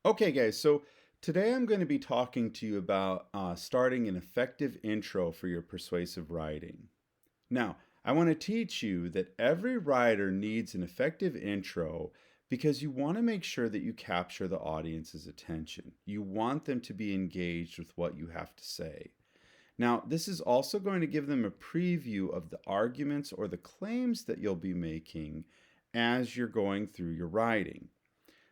Okay, guys, so today I'm going to be talking to you about starting an effective intro for your persuasive writing. Now, I want to teach you that every writer needs an effective intro because you want to make sure that you capture the audience's attention. You want them to be engaged with what you have to say. Now, this is also going to give them a preview of the arguments or the claims that you'll be making as you're going through your writing.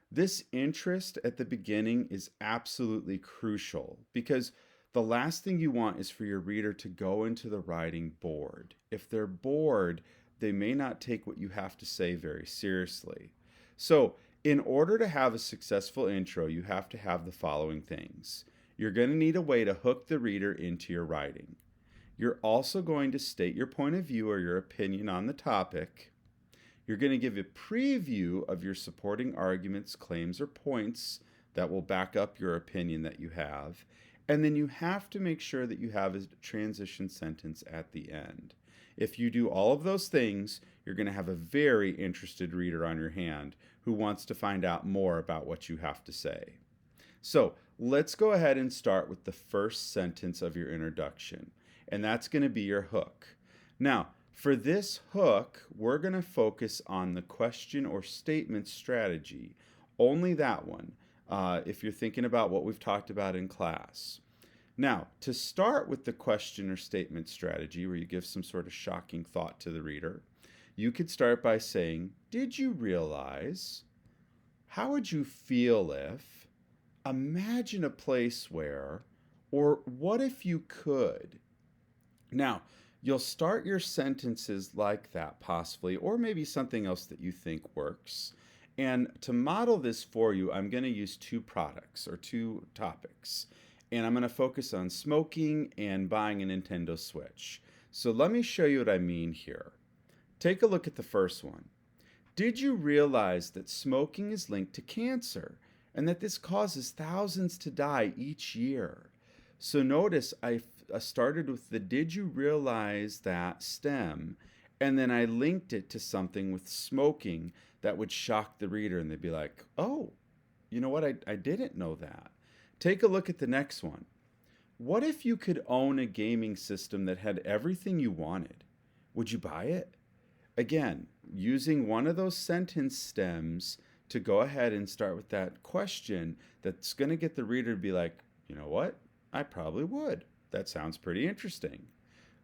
This interest at the beginning is absolutely crucial because the last thing you want is for your reader to go into the writing bored. If they're bored, they may not take what you have to say very seriously. So, in order to have a successful intro, you have to have the following things. You're going to need a way to hook the reader into your writing. You're also going to state your point of view or your opinion on the topic. You're going to give a preview of your supporting arguments, claims, or points that will back up your opinion that you have. And then you have to make sure that you have a transition sentence at the end. If you do all of those things, you're going to have a very interested reader on your hand who wants to find out more about what you have to say. So let's go ahead and start with the first sentence of your introduction, and that's going to be your hook. Now, for this hook, we're going to focus on the question or statement strategy, only that one, if you're thinking about what we've talked about in class. Now, to start with the question or statement strategy, where you give some sort of shocking thought to the reader, you could start by saying, "Did you realize? How would you feel if? Imagine a place where, or what if you could?" Now, you'll start your sentences like that, possibly, or maybe something else that you think works. And to model this for you, I'm going to use two products or two topics. And I'm going to focus on smoking and buying a Nintendo Switch. So let me show you what I mean here. Take a look at the first one. Did you realize that smoking is linked to cancer and that this causes thousands to die each year? So notice I started with the "did you realize that" stem, and then I linked it to something with smoking that would shock the reader, and they'd be like, "Oh, you know what? I didn't know that." Take a look at the next one. What if you could own a gaming system that had everything you wanted? Would you buy it? Again, using one of those sentence stems to go ahead and start with that question that's going to get the reader to be like, "You know what? I probably would. That sounds pretty interesting."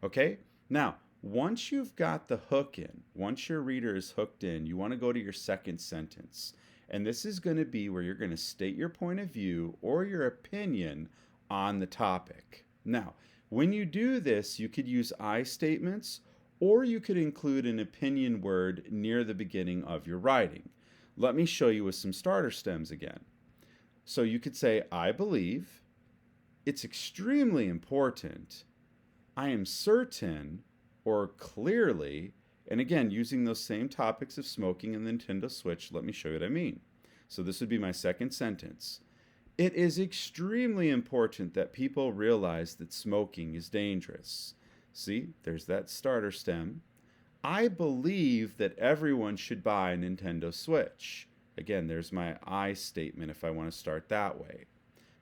Okay? Now, once you've got the hook in, once your reader is hooked in, you want to go to your second sentence. And this is going to be where you're going to state your point of view or your opinion on the topic. Now, when you do this, you could use I statements or you could include an opinion word near the beginning of your writing. Let me show you with some starter stems again. So you could say, "I believe," "it's extremely important," "I am certain," or "clearly," and again, using those same topics of smoking and the Nintendo Switch, let me show you what I mean. So this would be my second sentence. "It is extremely important that people realize that smoking is dangerous." See, there's that starter stem. "I believe that everyone should buy a Nintendo Switch." Again, there's my I statement if I want to start that way.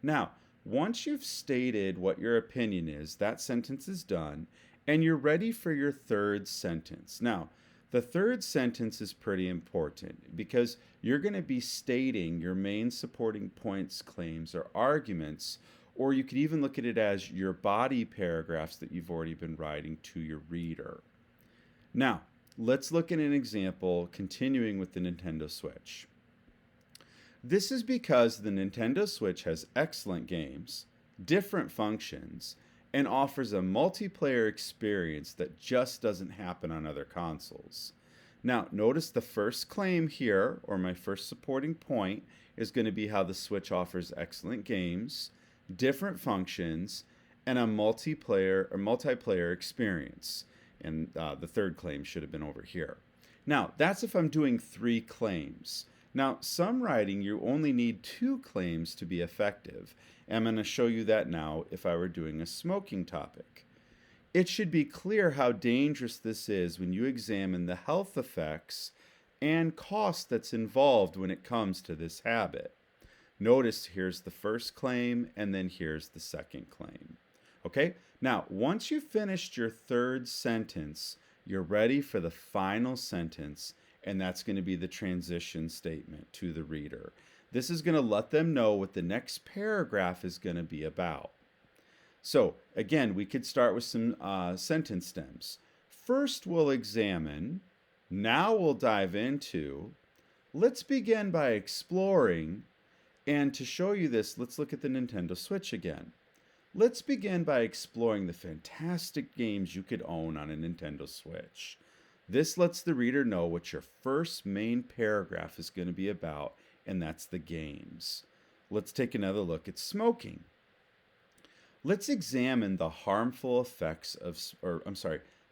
Now, once you've stated what your opinion is, that sentence is done, and you're ready for your third sentence. Now, the third sentence is pretty important because you're going to be stating your main supporting points, claims, or arguments, or you could even look at it as your body paragraphs that you've already been writing to your reader. Now, let's look at an example continuing with the Nintendo Switch. This is because the Nintendo Switch has excellent games, different functions, and offers a multiplayer experience that just doesn't happen on other consoles. Now, notice the first claim here, or my first supporting point, is going to be how the Switch offers excellent games, different functions, and a multiplayer experience. And the third claim should have been over here. Now, that's if I'm doing three claims. Now, some writing, you only need two claims to be effective. And I'm going to show you that now if I were doing a smoking topic. It should be clear how dangerous this is when you examine the health effects and cost that's involved when it comes to this habit. Notice here's the first claim and then here's the second claim. Okay, now once you've finished your third sentence, you're ready for the final sentence, and that's going to be the transition statement to the reader. This is going to let them know what the next paragraph is going to be about. So again, we could start with some sentence stems. First, we'll examine. Now we'll dive into. Let's begin by exploring. And to show you this, let's look at the Nintendo Switch again. Let's begin by exploring the fantastic games you could own on a Nintendo Switch. This lets the reader know what your first main paragraph is going to be about, and that's the games. Let's take another look at smoking. Let's examine the harmful effects of,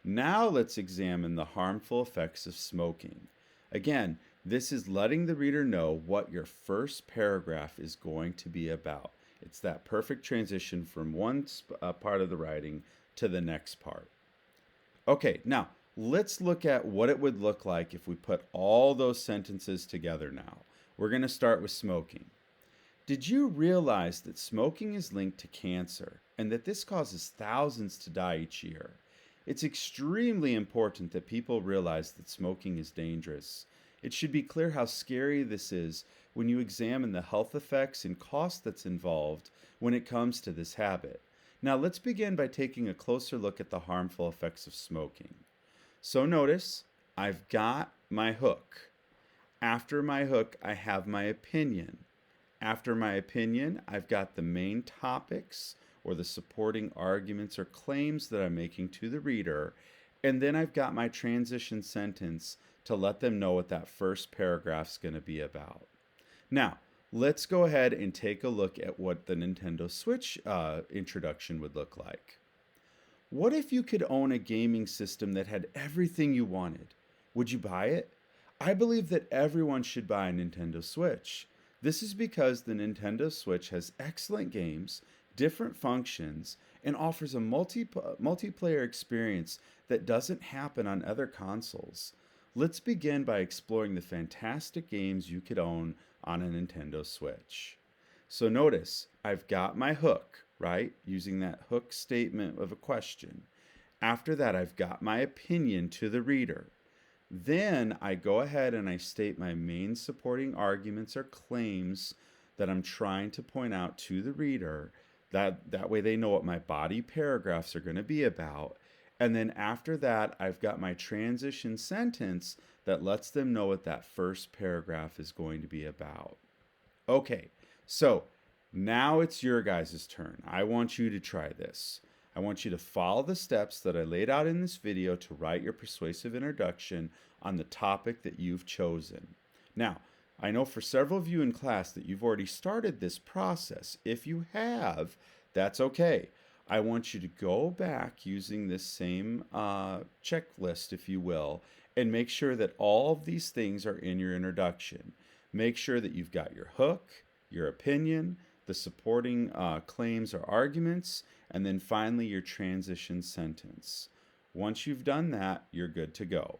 now let's examine the harmful effects of smoking. Again, this is letting the reader know what your first paragraph is going to be about. It's that perfect transition from one part of the writing to the next part. Okay, now let's look at what it would look like if we put all those sentences together now. We're going to start with smoking. Did you realize that smoking is linked to cancer and that this causes thousands to die each year? It's extremely important that people realize that smoking is dangerous. It should be clear how scary this is when you examine the health effects and cost that's involved when it comes to this habit. Now let's begin by taking a closer look at the harmful effects of smoking. So notice, I've got my hook. After my hook, I have my opinion. After my opinion, I've got the main topics or the supporting arguments or claims that I'm making to the reader. And then I've got my transition sentence to let them know what that first paragraph is going to be about. Now, let's go ahead and take a look at what the Nintendo Switch introduction would look like. What if you could own a gaming system that had everything you wanted? Would you buy it? I believe that everyone should buy a Nintendo Switch. This is because the Nintendo Switch has excellent games, different functions, and offers a multiplayer experience that doesn't happen on other consoles. Let's begin by exploring the fantastic games you could own on a Nintendo Switch. So notice, I've got my hook, right? Using that hook statement of a question. After that, I've got my opinion to the reader. Then I go ahead and I state my main supporting arguments or claims that I'm trying to point out to the reader. That way they know what my body paragraphs are going to be about. And then after that, I've got my transition sentence that lets them know what that first paragraph is going to be about. Okay, so now it's your guys' turn. I want you to try this. I want you to follow the steps that I laid out in this video to write your persuasive introduction on the topic that you've chosen. Now, I know for several of you in class that you've already started this process. If you have, that's okay. I want you to go back using this same checklist, if you will, and make sure that all of these things are in your introduction. Make sure that you've got your hook, your opinion, the supporting claims or arguments, and then finally your transition sentence. Once you've done that, you're good to go.